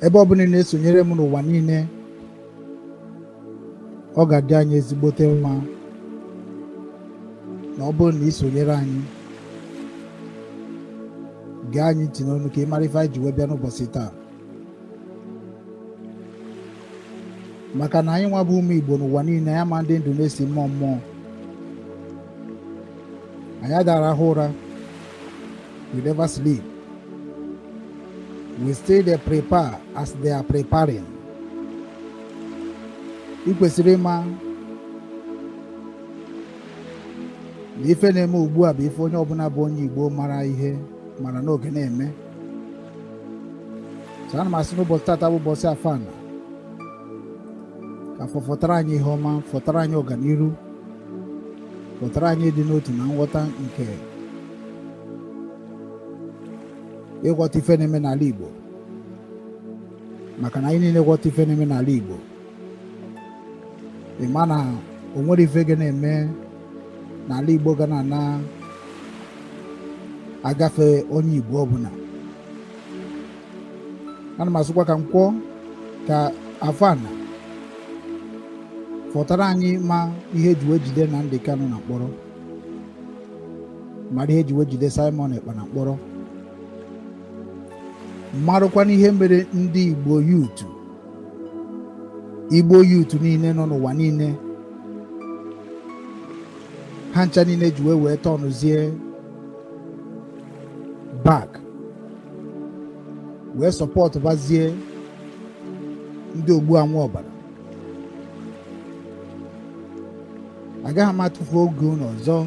ebe ọbụla na-esonyere m n'ụwa niile ọ ga-adị anyị ezigbote mma na ọ bụrụ na isonyere anyị gee anyị ntị n'onu ka ị mara ife anyị ji wee bịa n'ụbọchị taa, maka na anyị nwa bụ ụmụ Igbo n'ụwa niile ya ma ndị ndụ na-esi mmụọ mmụọ. Anyị adarahụ ụra, we never sleep. We stay there prepare as they are preparing. Ị kwesịrị ịma na ife na-eme ugbu a bụ ife onye ọbụla bụ onye Igbo mara ihe mara n'oge na-eme. So ana m asị n'ụbọchị tata bụ ụbọchị Afana ka fọtara anyị ihe ọma, fọtara anyị ọganiru, fọtara anyị ịdị n'otu na nghọta nke ịghọta ife na-eme n'ala Igbo, maka na anyị niile ghọta ife na-eme n'ala Igbo ịma na o nwere ife ga na-eme n'ala Igbo ga na agafe onye Igbo ọbụla. Ana m asịkwa ka nkwọ ka Afana fọtara anyị ma ihe eji wee jide Nnamdi Kanu na mkpọrọ, mara ihe eji wee jide Simon Ekpa na mkpọrọ, marụkwana ihe mere ndị Igbo Youth niile nọ n'ụwa niile ha ncha niile ji wee tọnụzie back wee sọpọtụ bazie ndị ogbu anwụ ọbara. Agaghị m atụfu oge unu ọzọ